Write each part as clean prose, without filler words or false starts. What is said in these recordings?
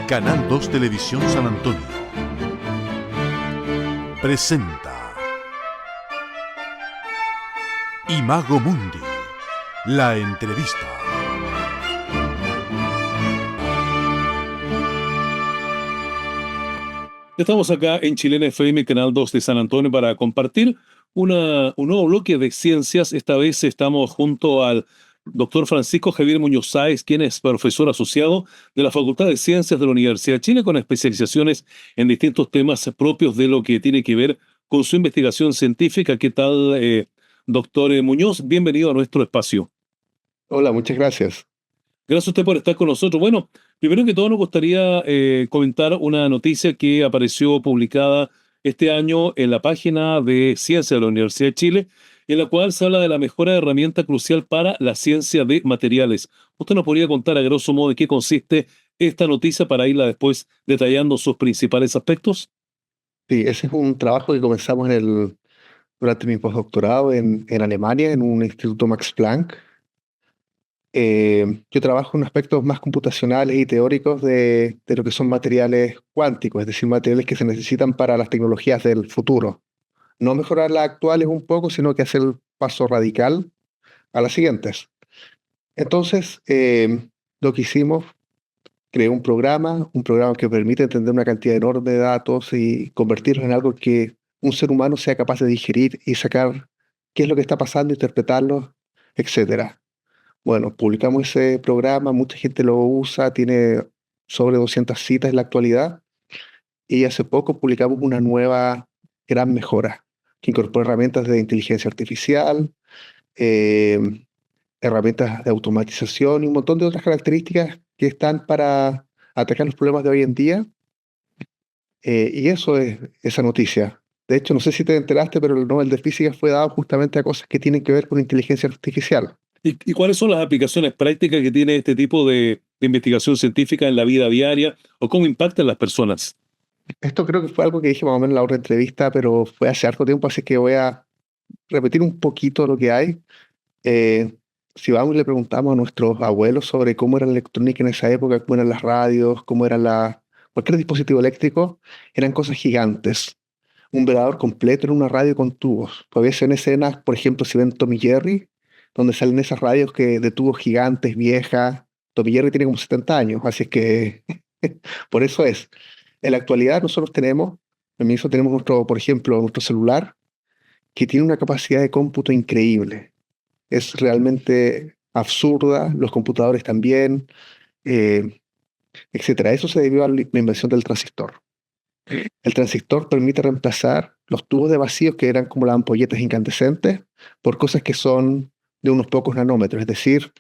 Canal 2 Televisión San Antonio presenta Imago Mundi, la entrevista. Estamos acá en Chilena FM, Canal 2 de San Antonio, para compartir un nuevo bloque de ciencias. Esta vez estamos junto al doctor Francisco Javier Muñoz Sáez, quien es profesor asociado de la Facultad de Ciencias de la Universidad de Chile, con especializaciones en distintos temas propios de lo que tiene que ver con su investigación científica. ¿Qué tal, doctor Muñoz? Bienvenido a nuestro espacio. Hola, muchas gracias. Gracias a usted por estar con nosotros. Bueno, primero que todo nos gustaría comentar una noticia que apareció publicada este año en la página de Ciencia de la Universidad de Chile, en la cual se habla de la mejora de herramienta crucial para la ciencia de materiales. ¿Usted nos podría contar a grosso modo de qué consiste esta noticia para irla después detallando sus principales aspectos? Sí, ese es un trabajo que comenzamos durante mi postdoctorado en Alemania, en un instituto Max Planck. Yo trabajo en aspectos más computacionales y teóricos de lo que son materiales cuánticos, es decir, materiales que se necesitan para las tecnologías del futuro. No mejorar las actuales un poco, sino que hacer el paso radical a las siguientes. Entonces, lo que hicimos, creé un programa que permite entender una cantidad enorme de datos y convertirlos en algo que un ser humano sea capaz de digerir y sacar qué es lo que está pasando, interpretarlo, etcétera. Bueno, publicamos ese programa, mucha gente lo usa, tiene sobre 200 citas en la actualidad, y hace poco publicamos una nueva gran mejora que incorpora herramientas de inteligencia artificial, eh, herramientas de automatización y un montón de otras características que están para atacar los problemas de hoy en día. Y eso es esa noticia. De hecho, no sé si te enteraste, pero el Nobel de Física fue dado justamente a cosas que tienen que ver con inteligencia artificial. ¿Y cuáles son las aplicaciones prácticas que tiene este tipo de investigación científica en la vida diaria o cómo impacta en las personas? Esto creo que fue algo que dije más o menos en la otra entrevista, pero fue hace harto tiempo, así que voy a repetir un poquito lo que hay. Eh, si vamos y le preguntamos a nuestros abuelos sobre cómo era la electrónica en esa época, cómo eran las radios, cómo era cualquier dispositivo eléctrico, eran cosas gigantes. Un velador completo era una radio con tubos. Todavía se ven escenas, por ejemplo, si ven Tom y Jerry, donde salen esas radios de tubos gigantes, viejas. Tom y Jerry tiene como 70 años, así es que por eso es. En la actualidad nosotros tenemos por ejemplo, nuestro celular, que tiene una capacidad de cómputo increíble. Es realmente absurda, los computadores también, eh, etcétera. Eso se debió a la invención del transistor. El transistor permite reemplazar los tubos de vacío, que eran como las ampolletas incandescentes, por cosas que son de unos pocos nanómetros. Es decir,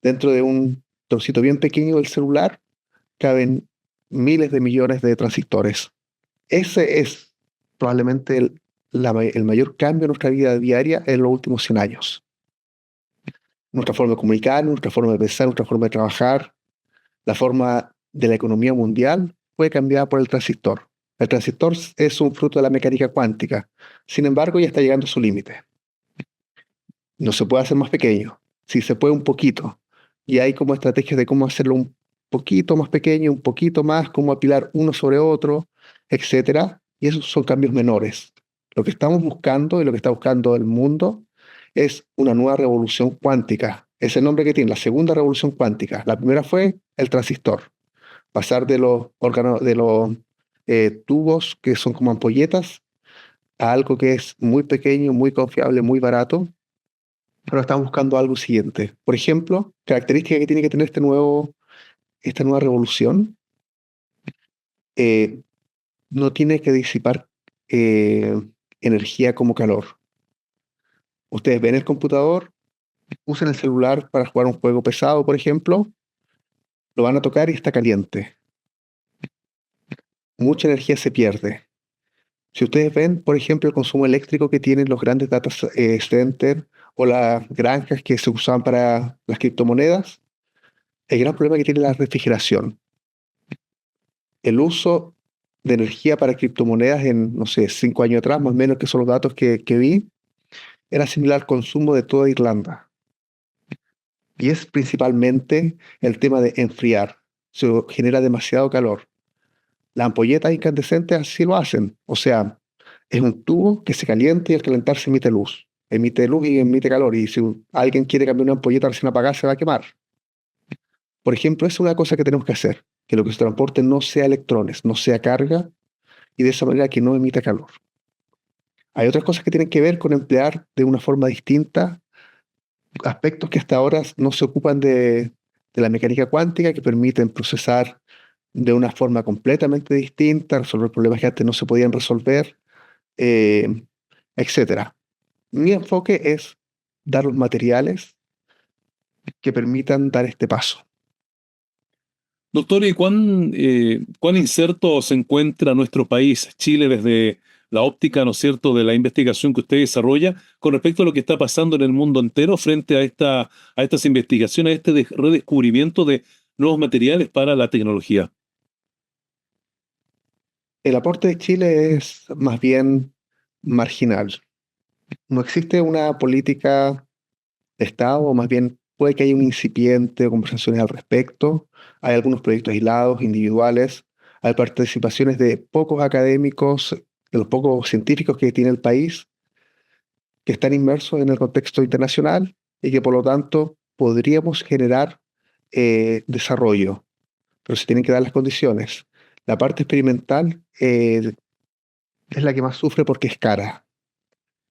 dentro de un trocito bien pequeño del celular caben miles de millones de transistores. Ese es probablemente el mayor cambio en nuestra vida diaria en los últimos 100 años. Nuestra forma de comunicar, nuestra forma de pensar, nuestra forma de trabajar, la forma de la economía mundial fue cambiada por el transistor. El transistor es un fruto de la mecánica cuántica. Sin embargo, ya está llegando a su límite. No se puede hacer más pequeño. Sí se puede un poquito. Y hay como estrategias de cómo hacerlo un poquito más pequeño, un poquito más, cómo apilar uno sobre otro, etcétera. Y esos son cambios menores. Lo que estamos buscando y lo que está buscando el mundo es una nueva revolución cuántica. Es el nombre que tiene, la segunda revolución cuántica. La primera fue el transistor. Pasar de los tubos que son como ampolletas a algo que es muy pequeño, muy confiable, muy barato. Pero estamos buscando algo siguiente. Por ejemplo, característica que tiene que tener esta nueva revolución, no tiene que disipar energía como calor. Ustedes ven el computador, usen el celular para jugar un juego pesado, por ejemplo, lo van a tocar y está caliente. Mucha energía se pierde. Si ustedes ven, por ejemplo, el consumo eléctrico que tienen los grandes data centers o las granjas que se usaban para las criptomonedas, el gran problema que tiene la refrigeración. El uso de energía para criptomonedas en, no sé, 5 años atrás, más o menos, que son los datos que vi, era similar al consumo de toda Irlanda. Y es principalmente el tema de enfriar. se genera demasiado calor. Las ampolletas incandescentes así lo hacen. O sea, es un tubo que se calienta y al calentarse emite luz. Emite luz y emite calor. Y si alguien quiere cambiar una ampolleta recién apagada, se va a quemar. Por ejemplo, esa es una cosa que tenemos que hacer. Que lo que se transporte no sea electrones, no sea carga, y de esa manera que no emita calor. Hay otras cosas que tienen que ver con emplear de una forma distinta aspectos que hasta ahora no se ocupan de la mecánica cuántica, que permiten procesar de una forma completamente distinta, resolver problemas que antes no se podían resolver, eh, etcétera. Mi enfoque es dar los materiales que permitan dar este paso. Doctor, ¿y cuán inserto se encuentra nuestro país, Chile, desde la óptica, ¿no es cierto?, de la investigación que usted desarrolla con respecto a lo que está pasando en el mundo entero frente a estas investigaciones, a este redescubrimiento de nuevos materiales para la tecnología? El aporte de Chile es más bien marginal. No existe una política de Estado, o más bien puede que haya un incipiente o conversaciones al respecto. Hay algunos proyectos aislados, individuales. Hay participaciones de pocos académicos, de los pocos científicos que tiene el país, que están inmersos en el contexto internacional y que por lo tanto podríamos generar desarrollo, pero se tienen que dar las condiciones. La parte experimental es la que más sufre porque es cara.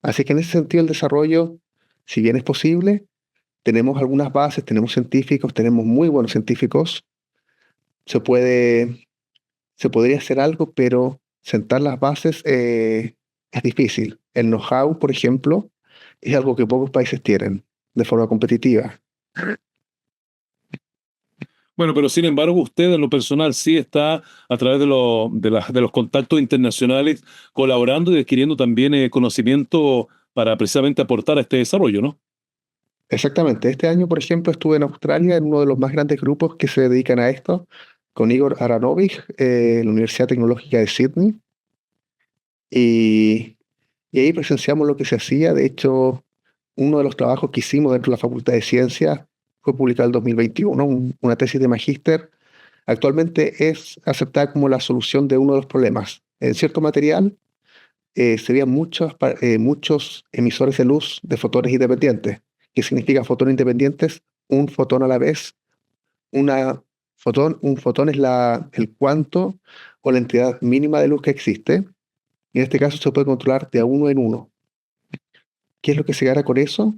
Así que en ese sentido el desarrollo, si bien es posible, tenemos algunas bases, tenemos científicos, tenemos muy buenos científicos. Se podría hacer algo, pero sentar las bases es difícil. El know-how, por ejemplo, es algo que pocos países tienen de forma competitiva. Bueno, pero sin embargo, usted en lo personal sí está a través de los contactos internacionales colaborando y adquiriendo también conocimiento para precisamente aportar a este desarrollo, ¿no? Exactamente. Este año, por ejemplo, estuve en Australia en uno de los más grandes grupos que se dedican a esto, con Igor Aranovich, en la Universidad Tecnológica de Sydney, y, y ahí presenciamos lo que se hacía. De hecho, uno de los trabajos que hicimos dentro de la Facultad de Ciencias fue publicado en 2021, una tesis de magíster. Actualmente es aceptada como la solución de uno de los problemas. En cierto material se veían muchos emisores de luz de fotones independientes. ¿Qué significa fotones independientes? Un fotón a la vez. Un fotón es el cuanto o la entidad mínima de luz que existe. Y en este caso se puede controlar de a uno en uno. ¿Qué es lo que se gana con eso?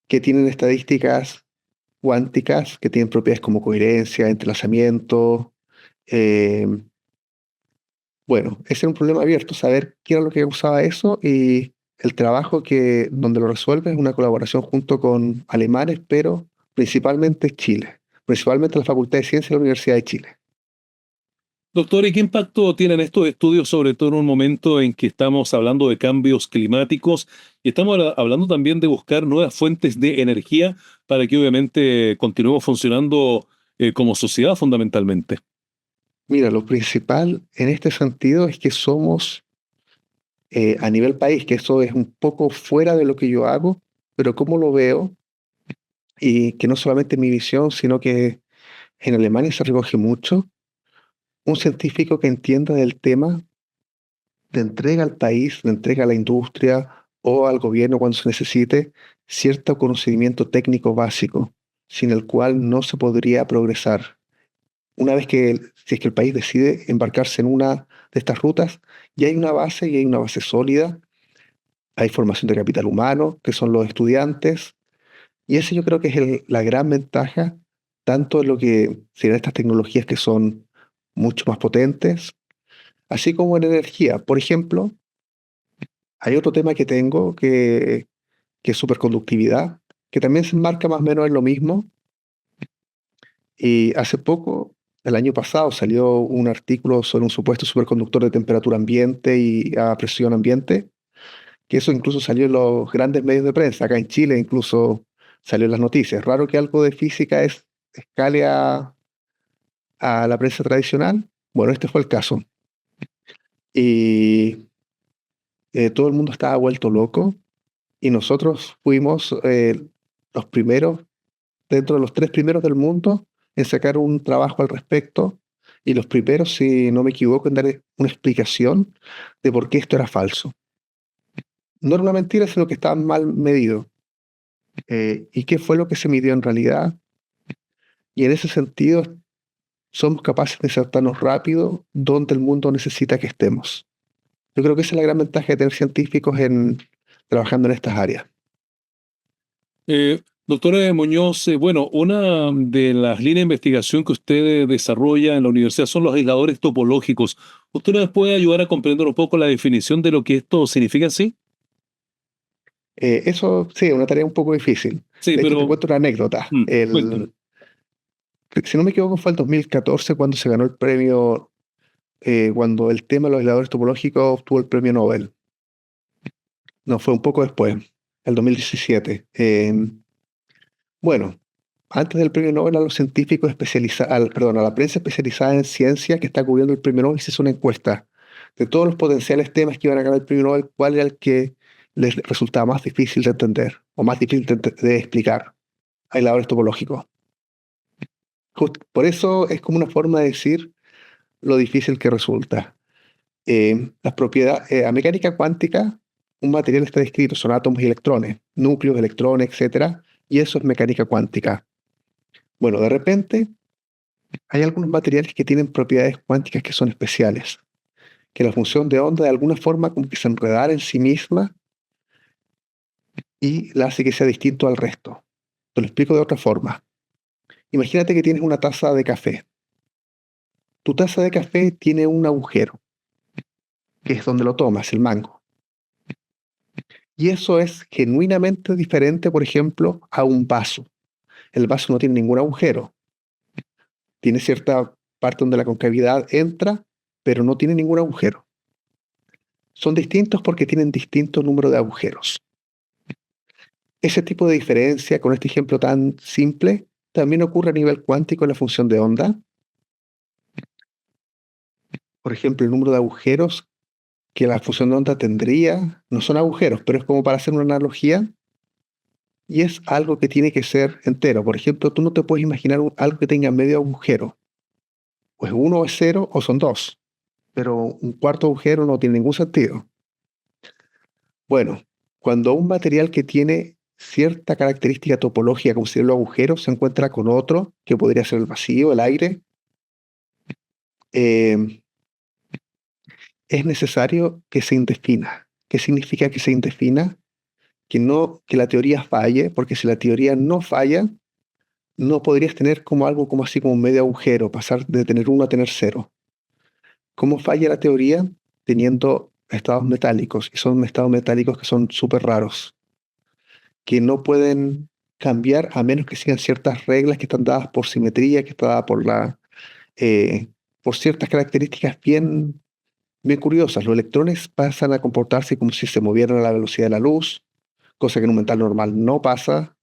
Que tienen estadísticas cuánticas, que tienen propiedades como coherencia, entrelazamiento. eh, bueno, ese era un problema abierto, saber qué era lo que causaba eso, y el trabajo donde lo resuelve es una colaboración junto con alemanes, pero principalmente Chile, principalmente la Facultad de Ciencias de la Universidad de Chile. Doctor, ¿y qué impacto tienen estos estudios, sobre todo en un momento en que estamos hablando de cambios climáticos y estamos hablando también de buscar nuevas fuentes de energía para que obviamente continuemos funcionando como sociedad fundamentalmente? Mira, lo principal en este sentido es que somos a nivel país, que eso es un poco fuera de lo que yo hago, pero como lo veo, y que no solamente mi visión, sino que en Alemania se recoge mucho, un científico que entienda del tema le entrega al país, le entrega a la industria o al gobierno cuando se necesite cierto conocimiento técnico básico, sin el cual no se podría progresar. Una vez si es que el país decide embarcarse en una de estas rutas, ya hay una base y hay una base sólida, hay formación de capital humano, que son los estudiantes, y ese yo creo que es la gran ventaja, tanto en lo que serían estas tecnologías que son mucho más potentes, así como en energía. Por ejemplo, hay otro tema que tengo que es superconductividad, que también se enmarca más o menos en lo mismo. Y hace poco, el año pasado, salió un artículo sobre un supuesto superconductor de temperatura ambiente y a presión ambiente, que eso incluso salió en los grandes medios de prensa. Acá en Chile incluso salió en las noticias. Raro que algo de física escale a la prensa tradicional. Bueno, este fue el caso. Y todo el mundo estaba vuelto loco, y nosotros fuimos los primeros, dentro de los tres primeros del mundo, en sacar un trabajo al respecto y los primeros, si no me equivoco, en dar una explicación de por qué esto era falso. No era una mentira, sino que estaba mal medido. ¿Y qué fue lo que se midió en realidad? Y en ese sentido, somos capaces de insertarnos rápido donde el mundo necesita que estemos. Yo creo que esa es la gran ventaja de tener científicos trabajando en estas áreas. Doctora Muñoz, bueno, una de las líneas de investigación que usted desarrolla en la universidad son los aisladores topológicos. ¿Usted nos puede ayudar a comprender un poco la definición de lo que esto significa, sí? Eso sí, es una tarea un poco difícil. Sí, De hecho, te pero cuento una anécdota. cuénteme. Si no me equivoco, fue el 2014 cuando se ganó el premio, cuando el tema de los aisladores topológicos obtuvo el premio Nobel. No, fue un poco después, el 2017. Bueno, antes del premio Nobel, a los científicos especializados, perdón, a la prensa especializada en ciencia que está cubriendo el premio Nobel, se hizo una encuesta de todos los potenciales temas que iban a ganar el premio Nobel, cuál era el que les resultaba más difícil de entender o más difícil de explicar. Aisladores topológicos. Por eso es como una forma de decir lo difícil que resulta. Las propiedades, a mecánica cuántica, un material está descrito, son átomos y electrones, núcleos, electrones, etcétera, y eso es mecánica cuántica. Bueno, de repente hay algunos materiales que tienen propiedades cuánticas que son especiales, que la función de onda de alguna forma como que se enredara en sí misma y la hace que sea distinto al resto. Te lo explico de otra forma. Imagínate que tienes una taza de café. Tu taza de café tiene un agujero, que es donde lo tomas, el mango. Y eso es genuinamente diferente, por ejemplo, a un vaso. El vaso no tiene ningún agujero. Tiene cierta parte donde la concavidad entra, pero no tiene ningún agujero. Son distintos porque tienen distinto número de agujeros. Ese tipo de diferencia, con este ejemplo tan simple, también ocurre a nivel cuántico en la función de onda. Por ejemplo, el número de agujeros que la función de onda tendría, no son agujeros, pero es como para hacer una analogía, y es algo que tiene que ser entero. Por ejemplo, tú no te puedes imaginar algo que tenga medio agujero. Pues uno es cero o son dos, pero un cuarto agujero no tiene ningún sentido. Bueno, cuando un material que tiene cierta característica topológica, como serían los agujeros, se encuentra con otro, que podría ser el vacío, el aire, eh, es necesario que se indefina. ¿Qué significa que se indefina? Que la teoría falle, porque si la teoría no falla, no podrías tener como algo como así como un medio agujero, pasar de tener uno a tener cero. ¿Cómo falla la teoría? Teniendo estados metálicos, y son estados metálicos que son súper raros, que no pueden cambiar a menos que sigan ciertas reglas que están dadas por simetría, que está dada por ciertas características bien curiosas. Los electrones pasan a comportarse como si se movieran a la velocidad de la luz, cosa que en un metal normal no pasa.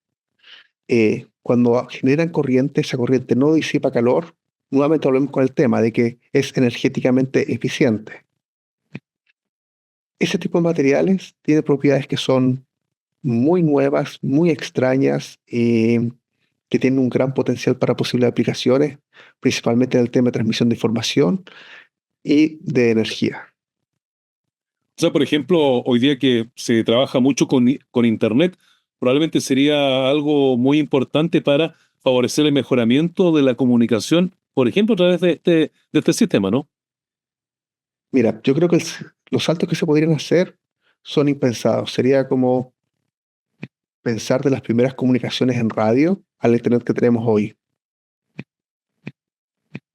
Cuando generan corriente, esa corriente no disipa calor. Nuevamente volvemos con el tema de que es energéticamente eficiente. Ese tipo de materiales tiene propiedades que son muy nuevas, muy extrañas, que tienen un gran potencial para posibles aplicaciones, principalmente en el tema de transmisión de información y de energía. O sea, por ejemplo, hoy día que se trabaja mucho con Internet, probablemente sería algo muy importante para favorecer el mejoramiento de la comunicación, por ejemplo, a través de este sistema, ¿no? Mira, yo creo que los saltos que se podrían hacer son impensados. Sería como pensar de las primeras comunicaciones en radio al Internet que tenemos hoy.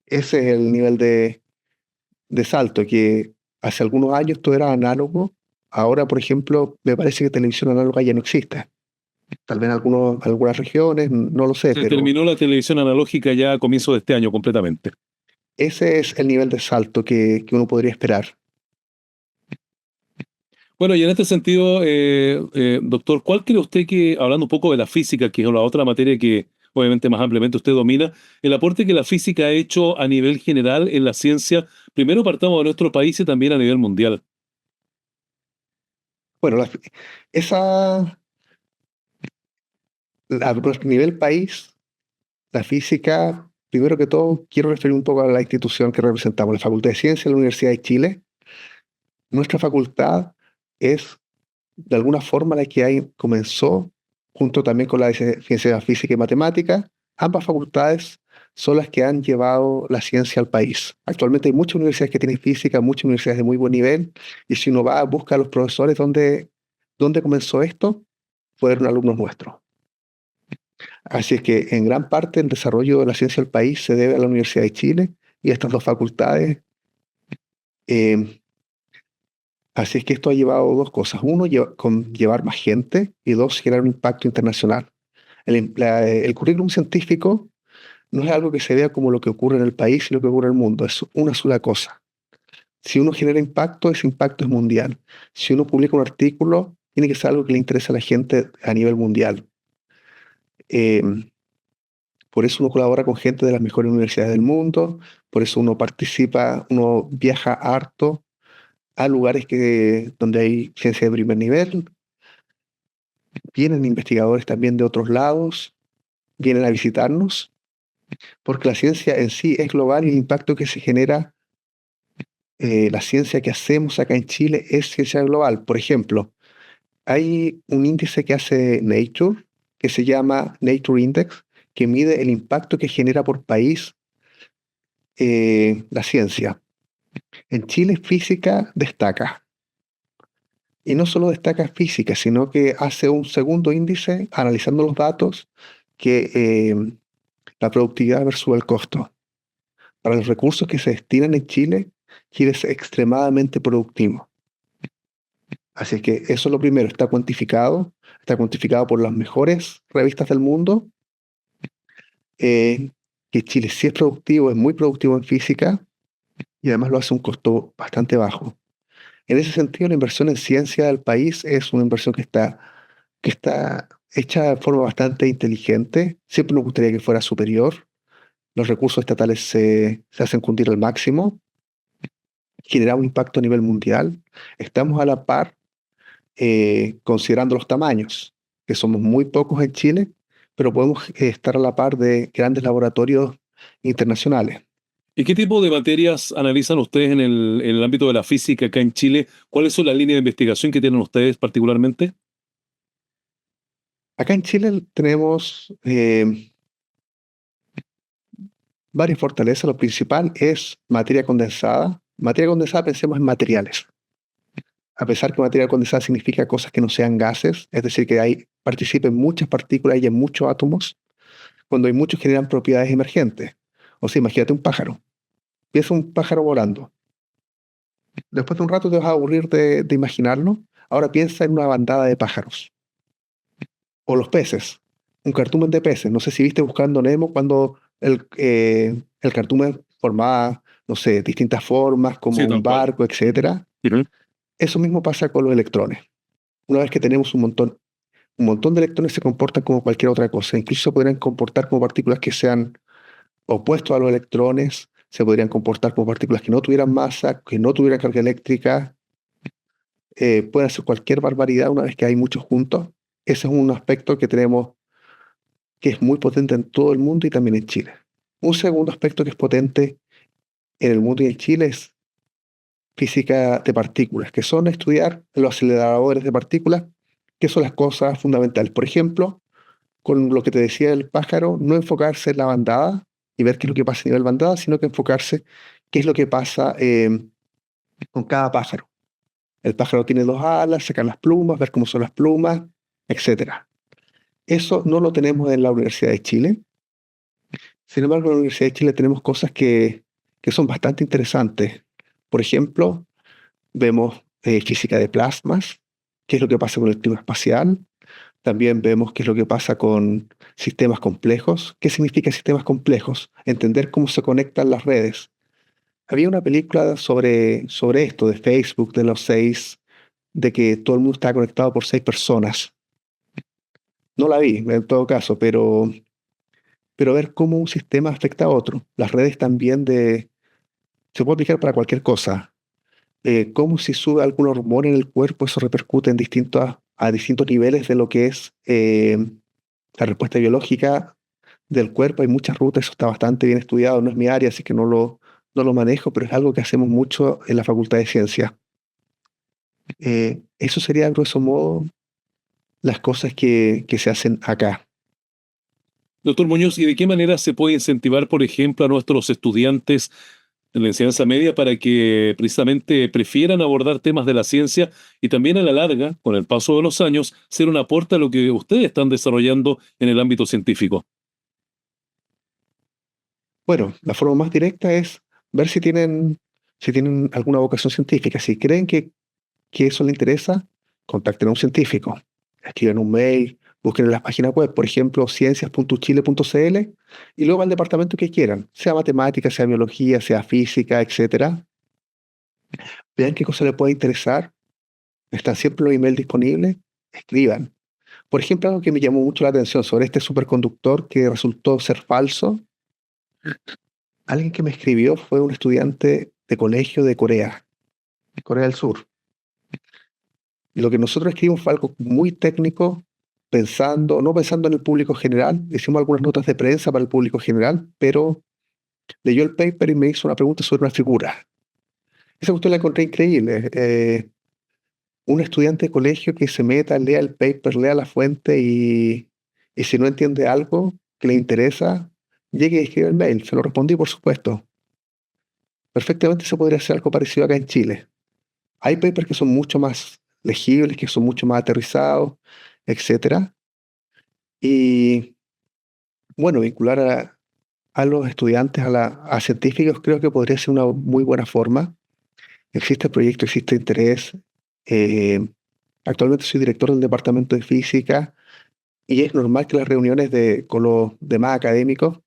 Ese es el nivel de salto, que hace algunos años todo era análogo. Ahora, por ejemplo, me parece que televisión análoga ya no existe. Tal vez en algunas regiones, no lo sé, Se pero terminó la televisión analógica ya a comienzos de este año completamente. ese es el nivel de salto que uno podría esperar. Bueno, y en este sentido, doctor, ¿cuál cree usted que, hablando un poco de la física, que es la otra materia que obviamente más ampliamente usted domina, el aporte que la física ha hecho a nivel general en la ciencia, primero partamos de nuestro país y también a nivel mundial? Bueno, esa, a nivel país, la física Primero que todo, quiero referir un poco a la institución que representamos, la Facultad de Ciencias de la Universidad de Chile. Nuestra facultad es, de alguna forma, la que comenzó, junto también con la de Ciencias Física y Matemática. Ambas facultades son las que han llevado la ciencia al país. Actualmente hay muchas universidades que tienen física, muchas universidades de muy buen nivel, y si uno va, busca a los profesores dónde comenzó esto, fueron alumnos nuestros. Así es que en gran parte el desarrollo de la ciencia del país se debe a la Universidad de Chile y a estas dos facultades. Eh, Así es que esto ha llevado dos cosas. Uno, llevar más gente, y dos, generar un impacto internacional. El currículum científico no es algo que se vea como lo que ocurre en el país y lo que ocurre en el mundo. Es una sola cosa. Si uno genera impacto, ese impacto es mundial. Si uno publica un artículo, tiene que ser algo que le interese a la gente a nivel mundial. Eh, por eso uno colabora con gente de las mejores universidades del mundo, por eso uno participa, uno viaja harto a lugares donde hay ciencia de primer nivel. Vienen investigadores también de otros lados, vienen a visitarnos, porque la ciencia en sí es global y el impacto que se genera, la ciencia que hacemos acá en Chile es ciencia global. Por ejemplo, hay un índice que hace Nature, que se llama Nature Index, que mide el impacto que genera por país la ciencia. En Chile física destaca. Y no solo destaca física, sino que hace un segundo índice analizando los datos, que la productividad versus el costo. Para los recursos que se destinan en Chile, Chile es extremadamente productivo. Así es que eso es lo primero, está cuantificado por las mejores revistas del mundo, que Chile sí es productivo, es muy productivo en física, y además lo hace a un costo bastante bajo. En ese sentido, la inversión en ciencia del país es una inversión que está hecha de forma bastante inteligente. Siempre nos gustaría que fuera superior. Los recursos estatales se hacen cundir al máximo. Genera un impacto a nivel mundial. Estamos a la par, considerando los tamaños, que somos muy pocos en Chile, pero podemos estar a la par de grandes laboratorios internacionales. ¿Y qué tipo de materias analizan ustedes en el ámbito de la física acá en Chile? ¿Cuáles son las líneas de investigación que tienen ustedes particularmente? Acá en Chile tenemos varias fortalezas. Lo principal es materia condensada. Materia condensada, pensemos en materiales. A pesar que materia condensada significa cosas que no sean gases, es decir, que participen muchas partículas y en muchos átomos, cuando hay muchos generan propiedades emergentes. O sea, imagínate un pájaro. Piensa un pájaro volando. Después de un rato te vas a aburrir de imaginarlo. Ahora piensa en una bandada de pájaros. O los peces. Un cardumen de peces. No sé si viste Buscando Nemo cuando el cardumen formaba, no sé, distintas formas, como Sí, un tal cual. barco, etc. Ujú. Eso mismo pasa con los electrones. Una vez que tenemos un montón de electrones, se comportan como cualquier otra cosa. Incluso se podrían comportar como partículas que sean opuestos a los electrones. Se podrían comportar como partículas que no tuvieran masa, que no tuvieran carga eléctrica. Pueden hacer cualquier barbaridad una vez que hay muchos juntos. Ese es un aspecto que tenemos, que es muy potente en todo el mundo y también en Chile. Un segundo aspecto que es potente en el mundo y en Chile es física de partículas, que son estudiar los aceleradores de partículas, que son las cosas fundamentales. Por ejemplo, con lo que te decía del pájaro, no enfocarse en la bandada y ver qué es lo que pasa a nivel bandada, sino que enfocarse qué es lo que pasa con cada pájaro. El pájaro tiene dos alas, sacar las plumas, ver cómo son las plumas, etc. Eso no lo tenemos en la Universidad de Chile. Sin embargo, en la Universidad de Chile tenemos cosas que son bastante interesantes. Por ejemplo, vemos física de plasmas, qué es lo que pasa con el clima espacial. También vemos qué es lo que pasa con sistemas complejos. ¿Qué significa sistemas complejos? Entender cómo se conectan las redes. Había una película sobre esto, de Facebook, de que todo el mundo está conectado por 6 personas. No la vi, en todo caso, pero ver cómo un sistema afecta a otro. Las redes también se puede aplicar para cualquier cosa. Cómo si sube algún hormona en el cuerpo, eso repercute a distintos niveles de lo que es la respuesta biológica del cuerpo, hay muchas rutas, eso está bastante bien estudiado, no es mi área, así que no lo manejo, pero es algo que hacemos mucho en la Facultad de Ciencias. Eso sería, a grosso modo, las cosas que se hacen acá. Doctor Muñoz, ¿y de qué manera se puede incentivar, por ejemplo, a nuestros estudiantes en la enseñanza media para que precisamente prefieran abordar temas de la ciencia y también a la larga, con el paso de los años, ser un aporte a lo que ustedes están desarrollando en el ámbito científico? Bueno, la forma más directa es ver si tienen alguna vocación científica. Si creen que eso les interesa, contacten a un científico. Escriban un mail, busquen en las páginas web, por ejemplo, ciencias.chile.cl, y luego al departamento que quieran, sea matemática, sea biología, sea física, etcétera. Vean qué cosa les puede interesar. Están siempre los emails disponibles. Escriban. Por ejemplo, algo que me llamó mucho la atención sobre este superconductor que resultó ser falso. Alguien que me escribió fue un estudiante de colegio de Corea, de Corea del Sur. Y lo que nosotros escribimos fue algo muy técnico, no pensando en el público general. Hicimos algunas notas de prensa para el público general, pero leyó el paper y me hizo una pregunta sobre una figura. Esa cuestión la encontré increíble. Un estudiante de colegio que se meta, lea el paper, lea la fuente y si no entiende algo que le interesa, llegue y escriba el mail. Se lo respondí, por supuesto. Perfectamente se podría hacer algo parecido acá en Chile. Hay papers que son mucho más legibles, que son mucho más aterrizados, etcétera. Y bueno, vincular a los estudiantes, a científicos, creo que podría ser una muy buena forma. Existe proyecto, existe interés. Eh, Actualmente soy director del departamento de física y es normal que las reuniones con los demás académicos,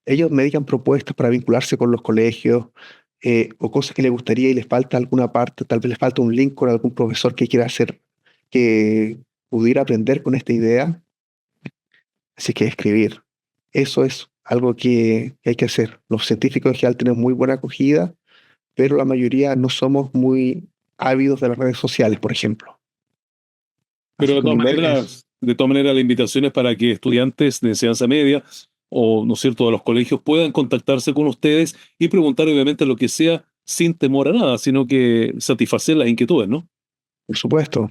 ellos me digan propuestas para vincularse con los colegios, o cosas que les gustaría y les falta alguna parte, tal vez les falta un link con algún profesor que quiera hacer, que pudiera aprender con esta idea. Así que escribir, eso es algo que hay que hacer. Los científicos en general tenemos muy buena acogida, pero la mayoría no somos muy ávidos de las redes sociales, por ejemplo. Pero Así que un email es de todas maneras, la invitación es para que estudiantes de enseñanza media o, ¿no es cierto?, de los colegios puedan contactarse con ustedes y preguntar obviamente lo que sea sin temor a nada, sino que satisfacer las inquietudes, ¿no? por supuesto,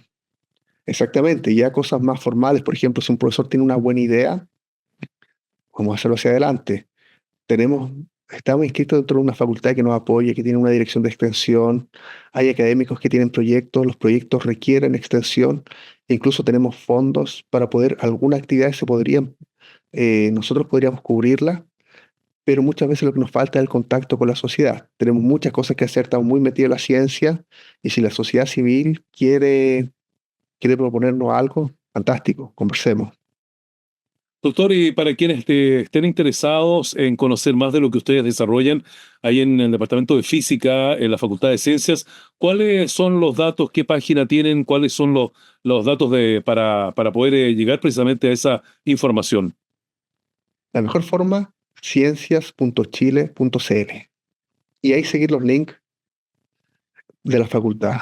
exactamente. Ya cosas más formales, por ejemplo, si un profesor tiene una buena idea, vamos a hacerlo hacia adelante. Tenemos, Estamos inscritos dentro de una facultad que nos apoya, que tiene una dirección de extensión. Hay académicos que tienen proyectos, los proyectos requieren extensión. Incluso tenemos fondos para poder, algunas actividades nosotros podríamos cubrirlas, pero muchas veces lo que nos falta es el contacto con la sociedad. Tenemos muchas cosas que hacer, estamos muy metidos en la ciencia, y si la sociedad civil quiere proponernos algo, fantástico, conversemos. Doctor, y para quienes estén interesados en conocer más de lo que ustedes desarrollan ahí en el Departamento de Física, en la Facultad de Ciencias, ¿cuáles son los datos? ¿Qué página tienen? ¿Cuáles son los datos para poder llegar precisamente a esa información? La mejor forma, ciencias.chile.cl. Y ahí seguir los links de la facultad.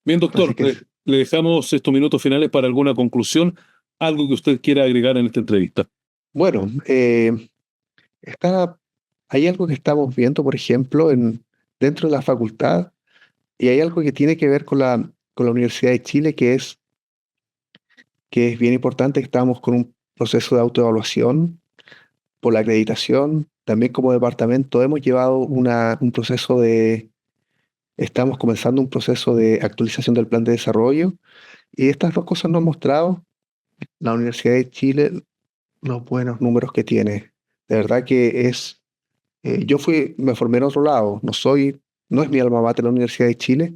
Bien, Así doctor, que, le dejamos estos minutos finales para alguna conclusión, algo que usted quiera agregar en esta entrevista. bueno, está, hay algo que estamos viendo, por ejemplo, dentro de la facultad, y hay algo que tiene que ver con la Universidad de Chile, que es bien importante. Estamos con un proceso de autoevaluación por la acreditación. También como departamento hemos llevado un proceso estamos comenzando un proceso de actualización del plan de desarrollo, y estas dos cosas nos han mostrado la Universidad de Chile los buenos números que tiene. De verdad que me formé en otro lado, no es mi alma mater la Universidad de Chile,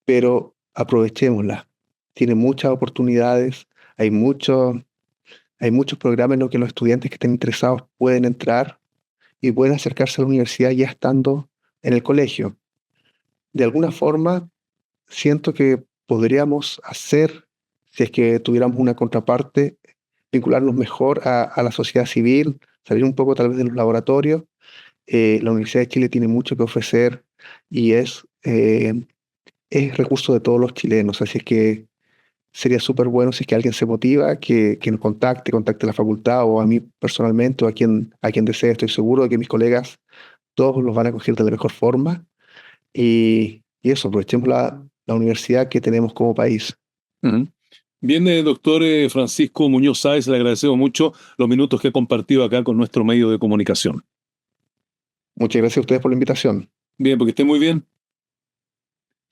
pero aprovechémosla. Tiene muchas oportunidades, hay muchos programas en los que los estudiantes que estén interesados pueden entrar y pueden acercarse a la universidad ya estando en el colegio. De alguna forma, siento que podríamos hacer, si es que tuviéramos una contraparte, vincularnos mejor a la sociedad civil, salir un poco tal vez de los laboratorios. La Universidad de Chile tiene mucho que ofrecer y es recurso de todos los chilenos, así es que sería súper bueno si es que alguien se motiva, que nos contacte a la facultad o a mí personalmente o a quien desee. Estoy seguro de que mis colegas todos los van a acoger de la mejor forma. Y eso, aprovechemos la universidad que tenemos como país. Ujú. Bien, doctor Francisco Muñoz Sáez, le agradecemos mucho los minutos que ha compartido acá con nuestro medio de comunicación. Muchas gracias a ustedes por la invitación. Bien, porque esté muy bien.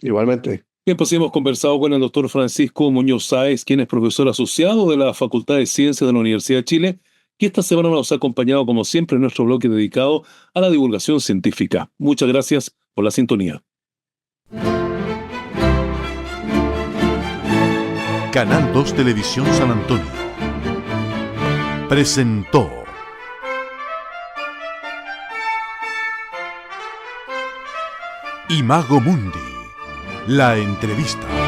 Igualmente. Bien, pues hemos conversado con el doctor Francisco Muñoz Sáez, quien es profesor asociado de la Facultad de Ciencias de la Universidad de Chile, que esta semana nos ha acompañado, como siempre, en nuestro bloque dedicado a la divulgación científica. Muchas gracias por la sintonía. Canal 2 Televisión San Antonio presentó Imago Mundi, la entrevista.